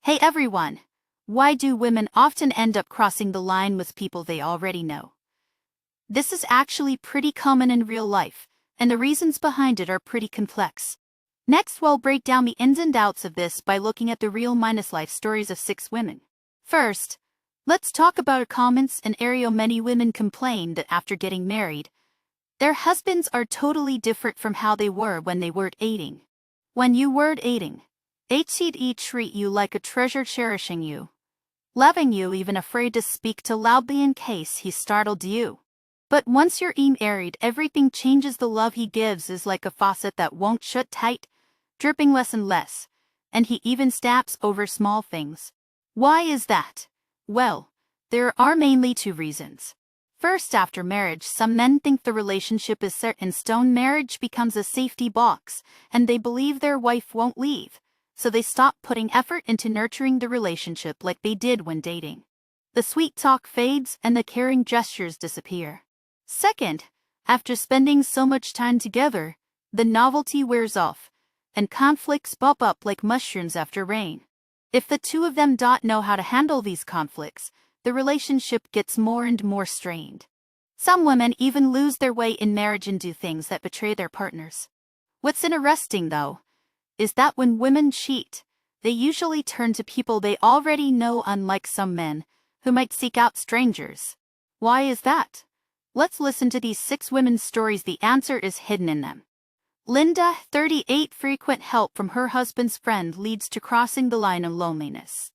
Hey everyone! Why do women often end up crossing the line with people they already know? This is actually pretty common in real life, and the reasons behind it are pretty complex. Next, we'll break down the ins and outs of this by looking at the real-life stories of 6 women. First, let's talk about a common scenario. Many women complain that after getting married, their husbands are totally different from how they were when they were dating. When you were dating, he'd treat you like a treasure, cherishing you, loving you, even afraid to speak too loudly in case he startled you. But once you're married, everything changes. The love he gives is like a faucet that won't shut tight, dripping less and less, and he even snaps over small things. Why is that? Well, there are mainly 2 reasons. First, after marriage, some men think the relationship is set in stone. Marriage becomes a safety box, and they believe their wife won't leave, so they stop putting effort into nurturing the relationship like they did when dating. The sweet talk fades and the caring gestures disappear. Second, after spending so much time together, the novelty wears off, and conflicts pop up like mushrooms after rain. If the 2 of them don't know how to handle these conflicts, the relationship gets more and more strained. Some women even lose their way in marriage and do things that betray their partners. What's interesting, though, is that when women cheat, they usually turn to people they already know, unlike some men, who might seek out strangers. Why is that? Let's listen to these 6 women's stories. The answer is hidden in them. Linda, 38, frequent help from her husband's friend leads to crossing the line of loneliness.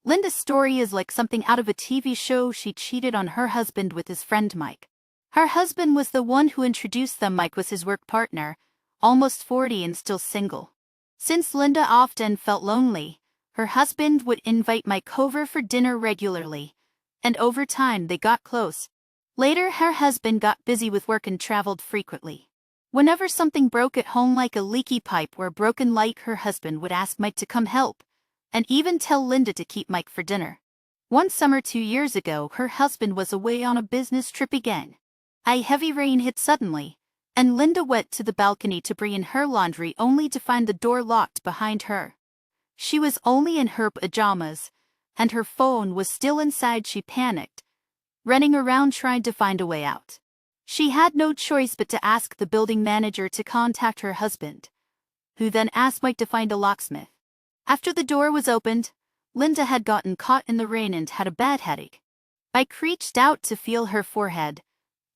Linda's story is like something out of a TV show. She cheated on her husband with his friend Mike. Her husband was the one who introduced them. Mike was his work partner, almost 40 and still single. Since Linda often felt lonely, her husband would invite Mike over for dinner regularly, and over time they got close. Later, her husband got busy with work and traveled frequently. Whenever something broke at home, like a leaky pipe or a broken light, her husband would ask Mike to come help, and even tell Linda to keep Mike for dinner. One summer 2 years ago, her husband was away on a business trip again. A heavy rain hit suddenly, and Linda went to the balcony to bring in her laundry, only to find the door locked behind her. She was only in her pajamas, and her phone was still inside. She panicked, running around trying to find a way out. She had no choice but to ask the building manager to contact her husband, who then asked Mike to find a locksmith. After the door was opened, Linda had gotten caught in the rain and had a bad headache. Mike reached out to feel her forehead,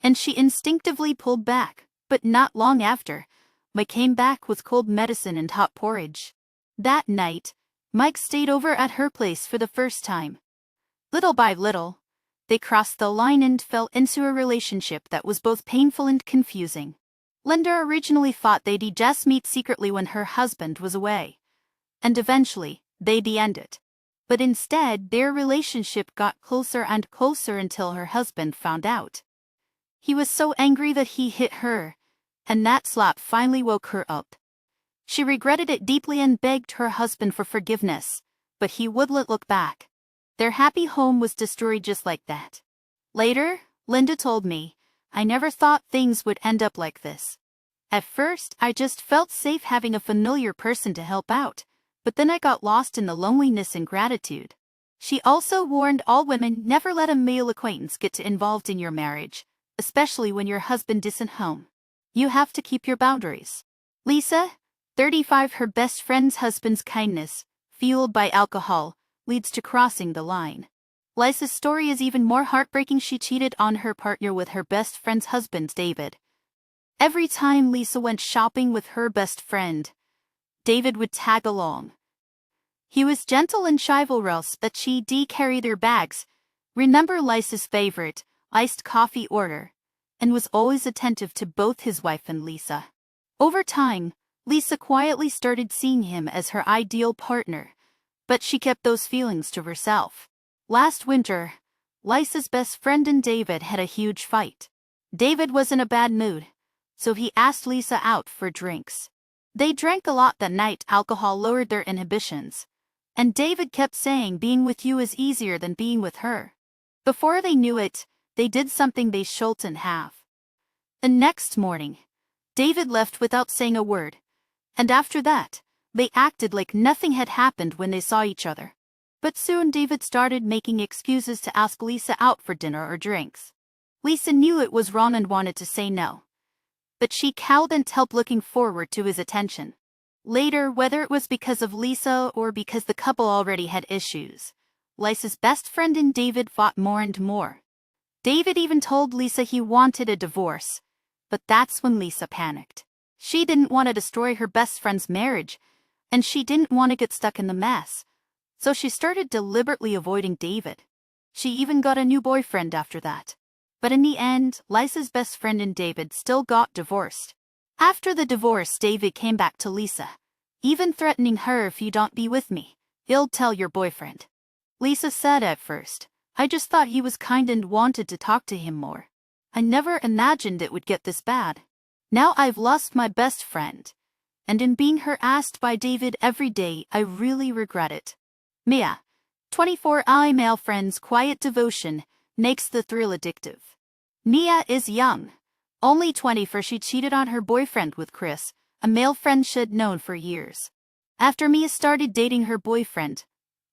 and she instinctively pulled back, but not long after, Mike came back with cold medicine and hot porridge. That night, Mike stayed over at her place for the first time. Little by little, they crossed the line and fell into a relationship that was both painful and confusing. Linda originally thought they'd just meet secretly when her husband was away, and eventually, they'd end it. But instead, their relationship got closer and closer until her husband found out. He was so angry that he hit her, and that slap finally woke her up. She regretted it deeply and begged her husband for forgiveness, but he wouldn't look back. Their happy home was destroyed just like that. Later, Linda told me, "I never thought things would end up like this. At first, I just felt safe having a familiar person to help out, but then I got lost in the loneliness and gratitude." She also warned all women, never let a male acquaintance get too involved in your marriage, especially when your husband isn't home. You have to keep your boundaries. Lisa, 35, her best friend's husband's kindness, fueled by alcohol, leads to crossing the line. Lisa's story is even more heartbreaking. She cheated on her partner with her best friend's husband, David. Every time Lisa went shopping with her best friend, David would tag along. He was gentle and chivalrous, but she'd carry their bags, remember Lisa's favorite, iced coffee order, and was always attentive to both his wife and Lisa. Over time, Lisa quietly started seeing him as her ideal partner, but she kept those feelings to herself. Last winter, Lisa's best friend and David had a huge fight. David was in a bad mood, so he asked Lisa out for drinks. They drank a lot that night. Alcohol lowered their inhibitions, and David kept saying being with you is easier than being with her. Before they knew it, they did something they shouldn't have. The next morning, David left without saying a word, and after that, they acted like nothing had happened when they saw each other. But soon David started making excuses to ask Lisa out for dinner or drinks. Lisa knew it was wrong and wanted to say no, but she couldn't help looking forward to his attention. Later, whether it was because of Lisa or because the couple already had issues, Lisa's best friend and David fought more and more. David even told Lisa he wanted a divorce, but that's when Lisa panicked. She didn't want to destroy her best friend's marriage, and she didn't want to get stuck in the mess, so she started deliberately avoiding David. She even got a new boyfriend after that. But in the end, Lisa's best friend and David still got divorced. After the divorce, David came back to Lisa, even threatening her, "If you don't be with me, he'll tell your boyfriend." Lisa said at first, "I just thought he was kind and wanted to talk to him more. I never imagined it would get this bad. Now I've lost my best friend, and in being harassed by David every day, I really regret it." Mia, 24, male friend's quiet devotion makes the thrill addictive. Mia is young, only 24. She cheated on her boyfriend with Chris, a male friend she'd known for years. After Mia started dating her boyfriend,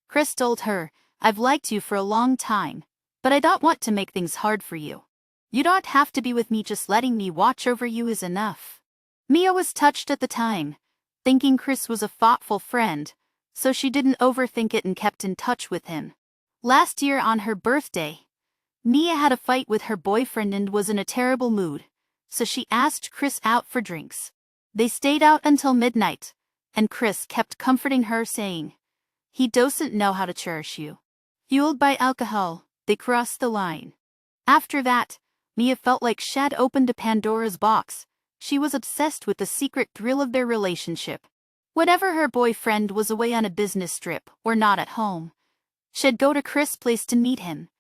Chris told her, "I've liked you for a long time, but I don't want to make things hard for you. You don't have to be with me, just letting me watch over you is enough." Mia was touched at the time, thinking Chris was a thoughtful friend, so she didn't overthink it and kept in touch with him. Last year on her birthday, Mia had a fight with her boyfriend and was in a terrible mood, so she asked Chris out for drinks. They stayed out until midnight, and Chris kept comforting her, saying, "He doesn't know how to cherish you." Fueled by alcohol, they crossed the line. After that, Mia felt like she'd opened a Pandora's box. She was obsessed with the secret thrill of their relationship. Whenever her boyfriend was away on a business trip or not at home, she'd go to Chris' place to meet him,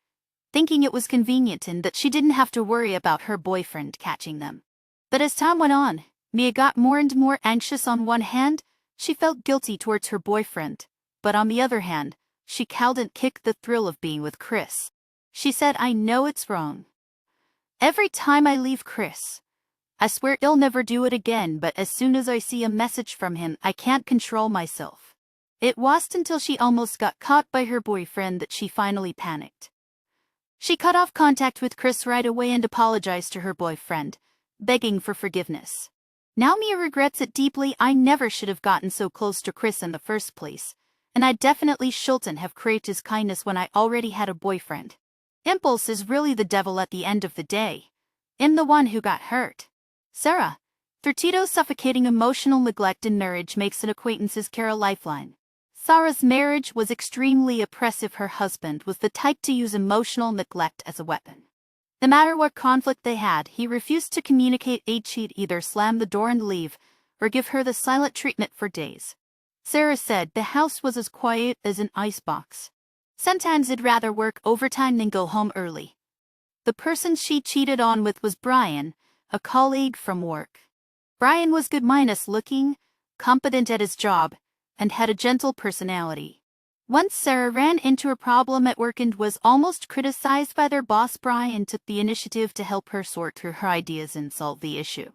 thinking it was convenient and that she didn't have to worry about her boyfriend catching them. But as time went on, Mia got more and more anxious. On one hand, she felt guilty towards her boyfriend, but on the other hand, she couldn't kick the thrill of being with Chris. She said, "I know it's wrong. Every time I leave Chris, I swear I'll never do it again, but as soon as I see a message from him, I can't control myself." It wasn't until she almost got caught by her boyfriend that she finally panicked. She cut off contact with Chris right away and apologized to her boyfriend, begging for forgiveness. Now Mia regrets it deeply. "I never should have gotten so close to Chris in the first place, and I definitely shouldn't have craved his kindness when I already had a boyfriend. Impulse is really the devil at the end of the day. I'm the one who got hurt." Sarah, 32, suffocating emotional neglect in marriage makes an acquaintances care a lifeline. Sarah's marriage was extremely oppressive. Her husband was the type to use emotional neglect as a weapon. No matter what conflict they had, he refused to communicate. He'd either slam the door and leave, or give her the silent treatment for days. Sarah said the house was as quiet as an icebox. Sometimes he'd rather work overtime than go home early. The person she cheated on with was Brian, a colleague from work. Brian was good, minus looking, competent at his job, and had a gentle personality. Once Sarah ran into a problem at work and was almost criticized by their boss. Brian took the initiative to help her sort through her ideas and solve the issue.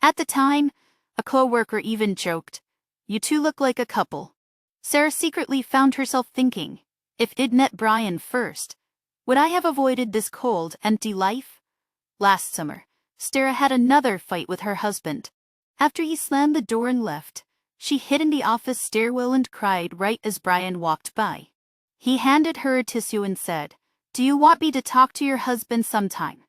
At the time, a co-worker even joked, "You two look like a couple." Sarah secretly found herself thinking, if I'd met Brian first, would I have avoided this cold, empty life? Last summer, Sarah had another fight with her husband. After he slammed the door and left, she hid in the office stairwell and cried right as Brian walked by. He handed her a tissue and said, "Do you want me to talk to your husband sometime?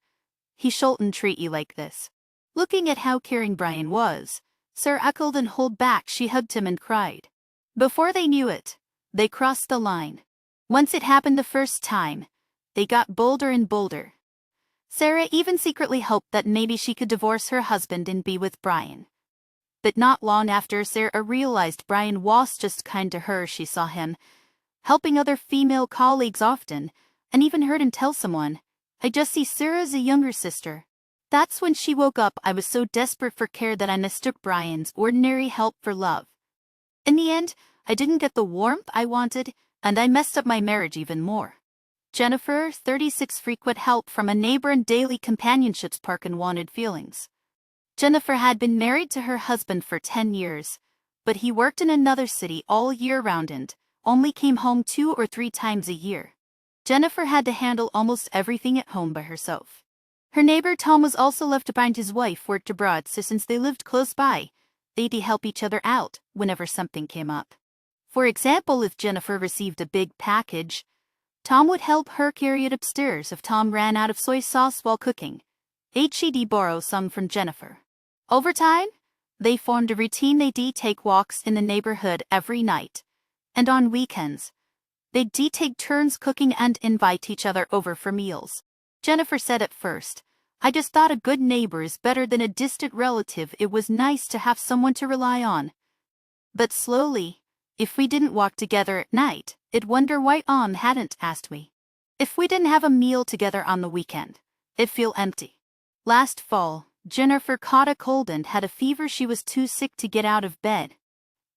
He shouldn't treat you like this." Looking at how caring Brian was, Sarah couldn't hold back. She hugged him and cried. Before they knew it, they crossed the line. Once it happened the first time, they got bolder and bolder. Sarah even secretly hoped that maybe she could divorce her husband and be with Brian. But not long after, Sarah realized Brian was just kind to her. She saw him helping other female colleagues often, and even heard him tell someone, "I just see Sarah as a younger sister." That's when she woke up. "I was so desperate for care that I mistook Brian's ordinary help for love. In the end, I didn't get the warmth I wanted, and I messed up my marriage even more." Jennifer, 36, frequent help from a neighbor and daily companionship spark and wanted feelings. Jennifer had been married to her husband for 10 years, but he worked in another city all year round and, only came home 2 or 3 times a year. Jennifer had to handle almost everything at home by herself. Her neighbor Tom was also left behind. His wife worked abroad, so since they lived close by, they'd help each other out whenever something came up. For example, if Jennifer received a big package, Tom would help her carry it upstairs. If Tom ran out of soy sauce while cooking, he'd borrow some from Jennifer. Over time, they formed a routine. They'd take walks in the neighborhood every night, and on weekends, they'd take turns cooking and invite each other over for meals. Jennifer said, "At first, I just thought a good neighbor is better than a distant relative. It was nice to have someone to rely on. But slowly, if we didn't walk together at night, I'd wonder why hadn't asked me. If we didn't have a meal together on the weekend, it'd feel empty." Last fall, Jennifer caught a cold and had a fever. She was too sick to get out of bed.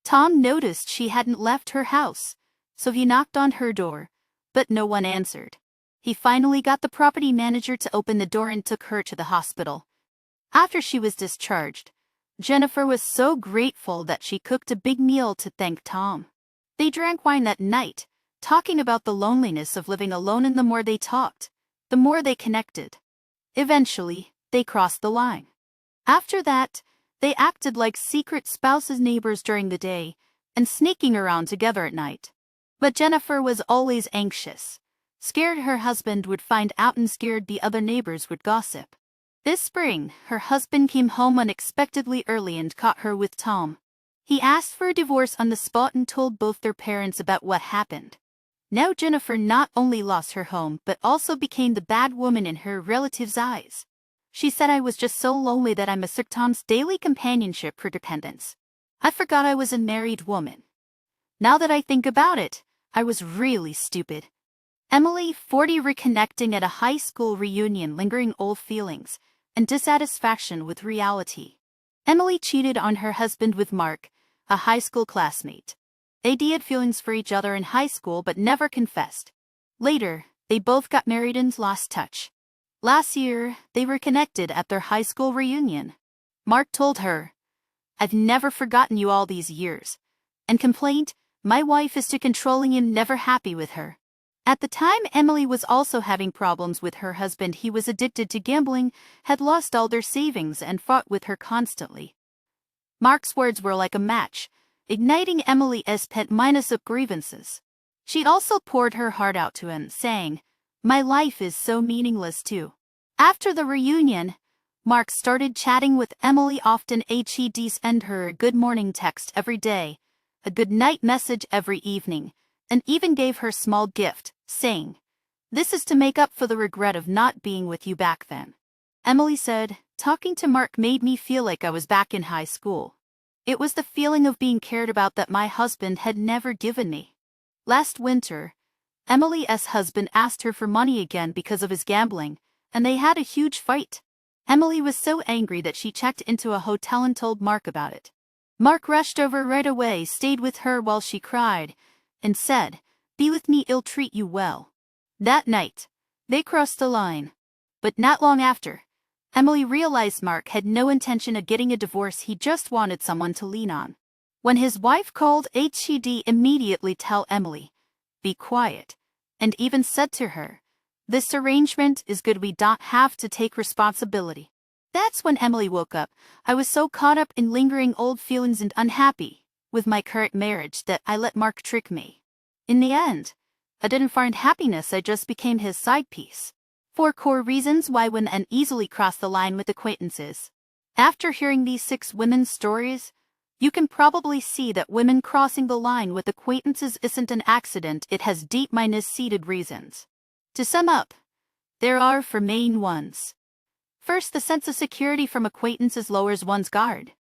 Tom noticed she hadn't left her house, so he knocked on her door, but no one answered. He finally got the property manager to open the door and took her to the hospital. After she was discharged, Jennifer was so grateful that she cooked a big meal to thank Tom. They drank wine that night, talking about the loneliness of living alone, and the more they talked, the more they connected. Eventually, they crossed the line. After that, they acted like secret spouses, neighbors during the day, and sneaking around together at night. But Jennifer was always anxious, scared her husband would find out and scared the other neighbors would gossip. This spring, her husband came home unexpectedly early and caught her with Tom. He asked for a divorce on the spot and told both their parents about what happened. Now Jennifer not only lost her home but also became the bad woman in her relatives' eyes. She said, "I was just so lonely that I mistook Tom's daily companionship for dependence. I forgot I was a married woman. Now that I think about it, I was really stupid." Emily, 40, reconnecting at a high school reunion, lingering old feelings and dissatisfaction with reality. Emily cheated on her husband with Mark, a high school classmate. They had feelings for each other in high school but never confessed. Later, they both got married and lost touch. Last year, they reconnected at their high school reunion. Mark told her, "I've never forgotten you all these years," and complained, "My wife is too controlling and never happy with her." At the time, Emily was also having problems with her husband. He was addicted to gambling, had lost all their savings, and fought with her constantly. Mark's words were like a match, igniting Emily's pent minus of grievances. She also poured her heart out to him, saying, "My life is so meaningless too." After the reunion, Mark started chatting with Emily often. He'd send her a good morning text every day, a good night message every evening, and even gave her a small gift, saying, "This is to make up for the regret of not being with you back then." Emily said, "Talking to Mark made me feel like I was back in high school. It was the feeling of being cared about that my husband had never given me." Last winter, Emily's husband asked her for money again because of his gambling, and they had a huge fight. Emily was so angry that she checked into a hotel and told Mark about it. Mark rushed over right away, stayed with her while she cried, and said, "Be with me, I'll treat you well." That night, they crossed the line. But not long after, Emily realized Mark had no intention of getting a divorce. He just wanted someone to lean on. When his wife called, he'd immediately tell Emily, "Be quiet," and even said to her, "This arrangement is good, we don't have to take responsibility." That's when Emily woke up. "I was so caught up in lingering old feelings and unhappy with my current marriage that I let Mark trick me. In the end, I didn't find happiness, I just became his side piece." 4 core reasons why women easily cross the line with acquaintances. After hearing these 6 women's stories, you can probably see that women crossing the line with acquaintances isn't an accident. It has deep seated reasons. To sum up, there are 4 main ones. First, the sense of security from acquaintances lowers one's guard.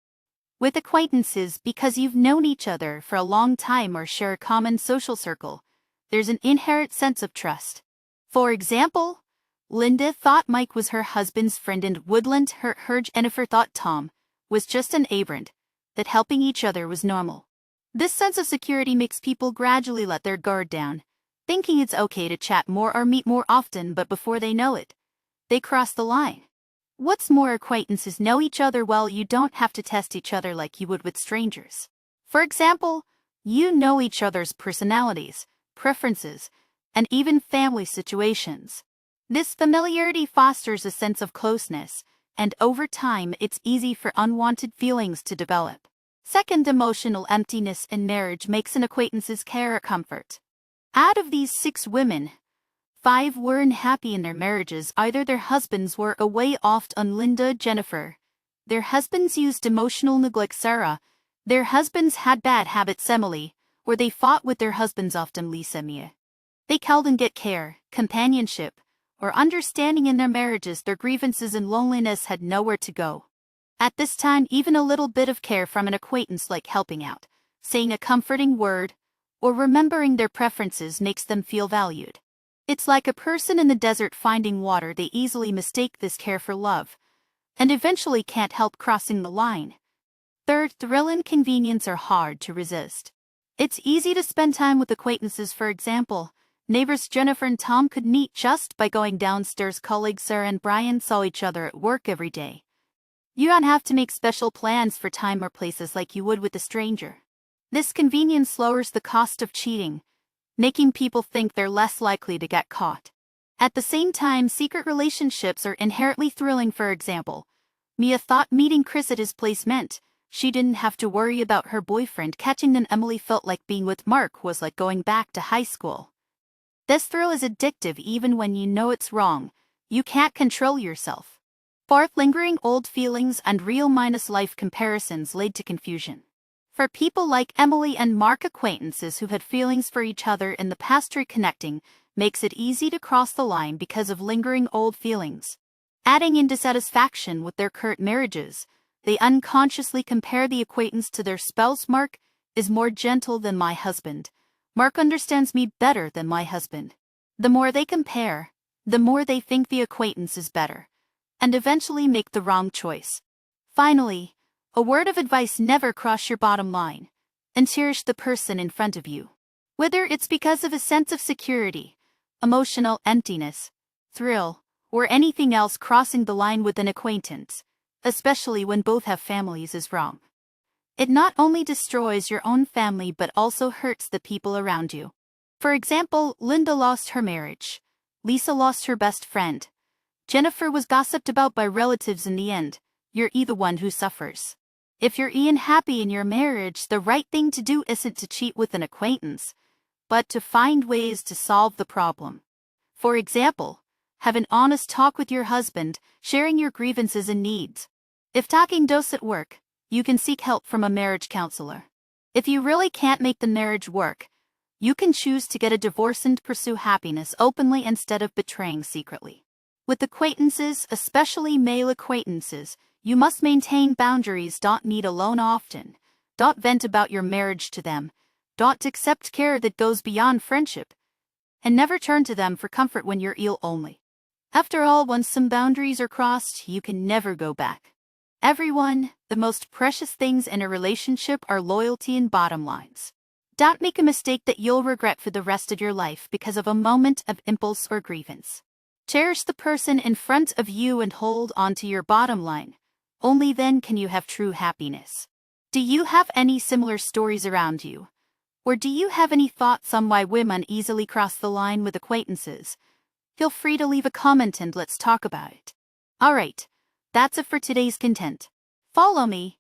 With acquaintances, because you've known each other for a long time or share a common social circle, there's an inherent sense of trust. For example, Linda thought Mike was her husband's friend and Woodland her Jennifer thought Tom was just an errand, that helping each other was normal. This sense of security makes people gradually let their guard down, thinking it's okay to chat more or meet more often, but before they know it, they cross the line. What's more, acquaintances know each other well. You don't have to test each other like you would with strangers. For example, You know each other's personalities, preferences, and even family situations. This familiarity fosters a sense of closeness, and over time it's easy for unwanted feelings to develop. Second, emotional emptiness in marriage makes an acquaintance's care a comfort. Out of these 6 women, 5 were unhappy in their marriages. Either their husbands were away oft on Linda, Jennifer. Their husbands used emotional neglect, Sarah. Their husbands had bad habits, Emily. Or they fought with their husbands often, Lisa, Mia. They couldn't get care, companionship, or understanding in their marriages. Their grievances and loneliness had nowhere to go. At this time, even a little bit of care from an acquaintance, like helping out, saying a comforting word, or remembering their preferences, makes them feel valued. It's like a person in the desert finding water. They easily mistake this care for love, and eventually can't help crossing the line. Third, thrill and convenience are hard to resist. It's easy to spend time with acquaintances. For example, neighbors Jennifer and Tom could meet just by going downstairs. Colleagues Sarah and Brian saw each other at work every day. You don't have to make special plans for time or places like you would with a stranger. This convenience lowers the cost of cheating, making people think they're less likely to get caught. At the same time, secret relationships are inherently thrilling. For example, Mia thought meeting Chris at his place meant she didn't have to worry about her boyfriend catching them. Emily felt like being with Mark was like going back to high school. This thrill is addictive even when you know it's wrong. You can't control yourself. Fourth, lingering old feelings and real-life comparisons lead to confusion. For people like Emily and Mark, acquaintances who had feelings for each other in the past, reconnecting makes it easy to cross the line because of lingering old feelings. Adding in dissatisfaction with their current marriages, they unconsciously compare the acquaintance to their spouse. Mark is more gentle than my husband. Mark understands me better than my husband. The more they compare, the more they think the acquaintance is better, and eventually make the wrong choice. Finally, a word of advice: never cross your bottom line, and cherish the person in front of you. Whether it's because of a sense of security, emotional emptiness, thrill, or anything else, crossing the line with an acquaintance, especially when both have families, is wrong. It not only destroys your own family but also hurts the people around you. For example, Linda lost her marriage. Lisa lost her best friend. Jennifer was gossiped about by relatives. In the end, you're the one who suffers. If you're unhappy in your marriage, the right thing to do isn't to cheat with an acquaintance, but to find ways to solve the problem. For example, have an honest talk with your husband, sharing your grievances and needs. If talking doesn't work, you can seek help from a marriage counselor. If you really can't make the marriage work, you can choose to get a divorce and pursue happiness openly instead of betraying secretly. With acquaintances, especially male acquaintances, you must maintain boundaries. Don't meet alone often. Don't vent about your marriage to them. Don't accept care that goes beyond friendship. And never turn to them for comfort when you're ill only. After all, once some boundaries are crossed, you can never go back. Everyone, the most precious things in a relationship are loyalty and bottom lines. Don't make a mistake that you'll regret for the rest of your life because of a moment of impulse or grievance. Cherish the person in front of you and hold on to your bottom line. Only then can you have true happiness. Do you have any similar stories around you? Or do you have any thoughts on why women easily cross the line with acquaintances? Feel free to leave a comment and let's talk about it. Alright, that's it for today's content. Follow me,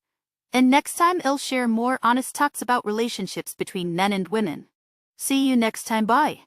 and next time I'll share more honest talks about relationships between men and women. See you next time, bye.